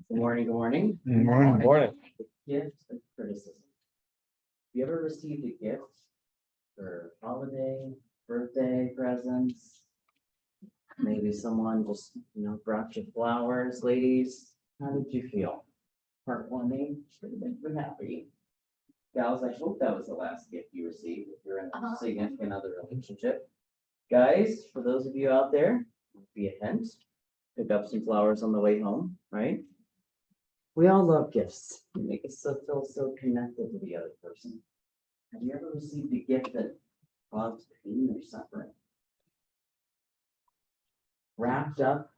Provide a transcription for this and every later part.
Good morning, good morning. Morning. Morning. Gift of criticism. Have you ever received a gift for holiday, birthday presents? Maybe someone just, brought you flowers, ladies. How did you feel? Heartwarming, should have been pretty happy. Gals, I hope that was the last gift you received if you're in a significant other relationship. Guys, for those of you out there, be a hint, pick up some flowers on the way home, right? We all love gifts. They make us feel so connected to the other person. Have you ever received a gift that caused pain or suffering? Wrapped up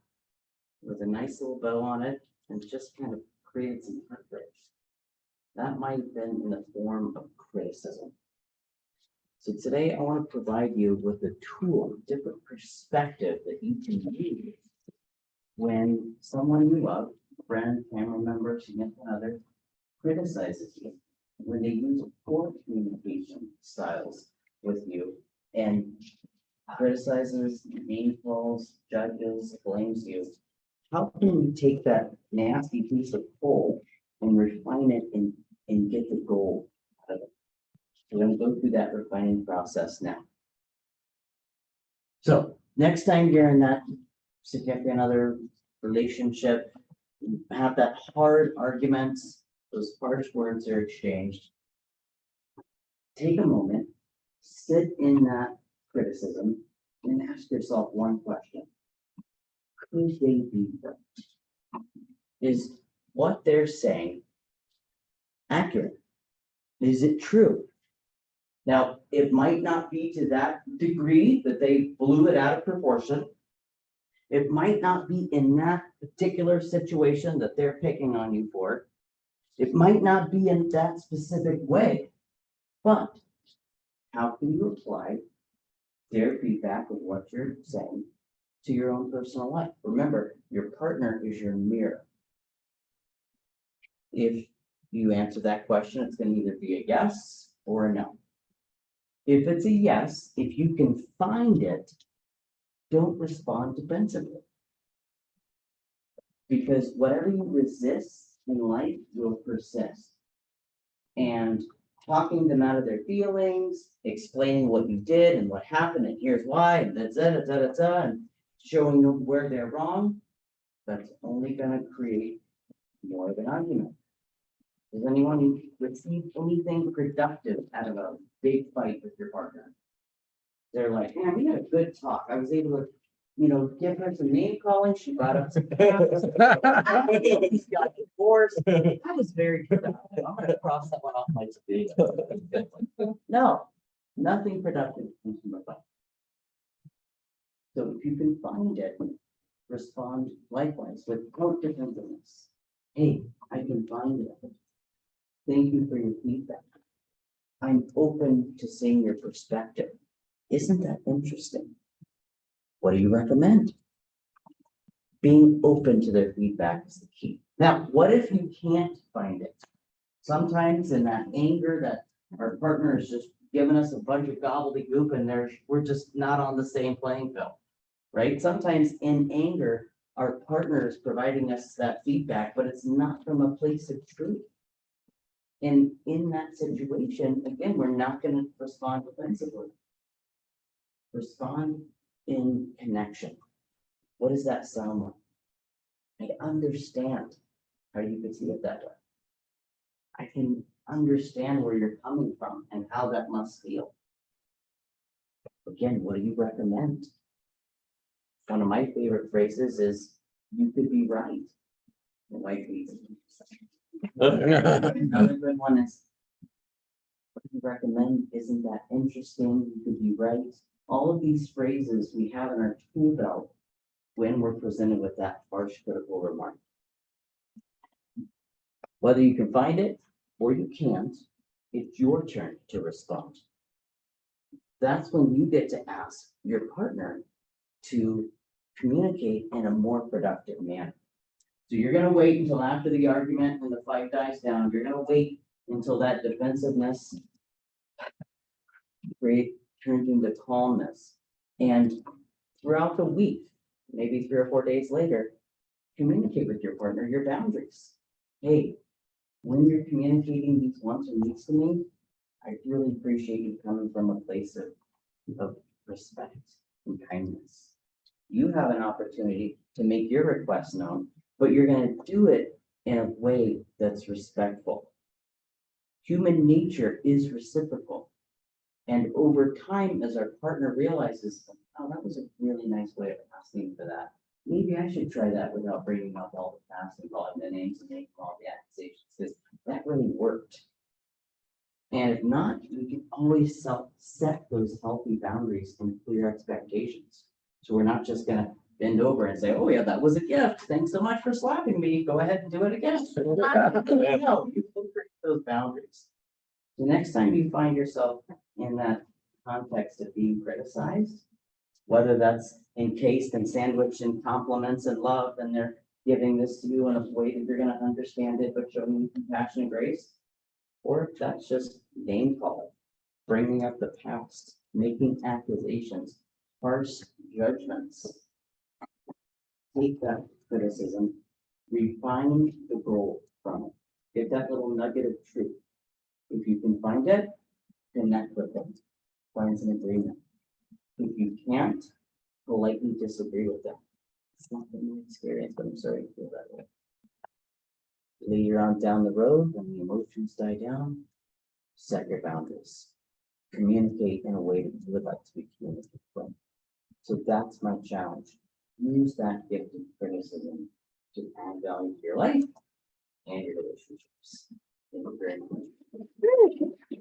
with a nice little bow on it and just kind of created some heartbreak. That might have been in the form of criticism. So today I want to provide you with a tool, a different perspective that you can use when someone you love, a friend, family member, significant other, criticizes you, when they use poor communication styles with you and criticizes, name calls, judges, blames you. How can you take that nasty piece of coal and refine it and get the gold out of it? We're going to go through that refining process now. So next time you're in that significant other relationship, have that hard arguments, those harsh words are exchanged. Take a moment, sit in that criticism, and ask yourself one question. Could they be right? Is what they're saying accurate? Is it true? Now, it might not be to that degree that they blew it out of proportion. It might not be in that particular situation that they're picking on you for. It might not be in that specific way, but how can you apply their feedback of what you're saying to your own personal life? Remember, your partner is your mirror. If you answer that question, it's going to either be a yes or a no. If it's a yes, if you can find it, don't respond defensively. Because whatever you resist in life will persist. And talking them out of their feelings, explaining what you did and what happened, and here's why, and and showing them where they're wrong, that's only going to create more of an argument. Does anyone receive anything productive out of a big fight with your partner? They're like, man, we had a good talk. I was able to, give her some name calling. She brought up some facts. He's got divorced. That was very productive. I'm gonna cross that one off my to-do. No, nothing productive comes from a fight. So if you can find it, respond likewise without defensiveness. Hey, I can find it. Thank you for your feedback. I'm open to seeing your perspective. Isn't that interesting? What do you recommend? Being open to their feedback is the key. Now, what if you can't find it? Sometimes in that anger that our partner is just giving us a bunch of gobbledygook and we're just not on the same playing field, right? Sometimes in anger, our partner is providing us that feedback, but it's not from a place of truth. And in that situation, again, we're not going to respond defensively. Respond in connection. What does that sound like? I understand how you could see it that way. I can understand where you're coming from and how that must feel. Again, what do you recommend? One of my favorite phrases is, you could be right. My wife hates it. Another good one is, what do you recommend? Isn't that interesting? You could be right. All of these phrases we have in our tool belt when we're presented with that harsh critical remark. Whether you can find it or you can't, it's your turn to respond. That's when you get to ask your partner to communicate in a more productive manner. So you're going to wait until after the argument and the fight dies down. You're going to wait until that defensiveness turns into calmness. And throughout the week, maybe 3 or 4 days later, communicate with your partner your boundaries. Hey, when you're communicating these wants and needs to me, I really appreciate you coming from a place of respect and kindness. You have an opportunity to make your request known, but you're gonna do it in a way that's respectful. Human nature is reciprocal. And over time, as our partner realizes, oh, that was a really nice way of asking for that. Maybe I should try that without bringing up all the past and calling the names and making all the accusations, because that really worked. And if not, we can always set those healthy boundaries and clear expectations. So we're not just gonna bend over and say, oh yeah, that was a gift. Thanks so much for slapping me. Go ahead and do it again. No, you can create those boundaries. The next time you find yourself in that context of being criticized, whether that's encased and sandwiched in compliments and love, and they're giving this to you in a way that you're gonna understand it, but showing you compassion and grace, or if that's just name calling, bringing up the past, making accusations, harsh judgments. Take that criticism, refine the goal from it. Get that little nugget of truth. If you can find it, connect with them, find some agreement. If you can't, politely disagree with them. It's not been my experience, but I'm sorry to feel that way. Later on down the road, when the emotions die down, set your boundaries. Communicate in a way that you would like to be communicated from. So that's my challenge. Use that gift of criticism to add value to your life and your relationships. Thank you very much.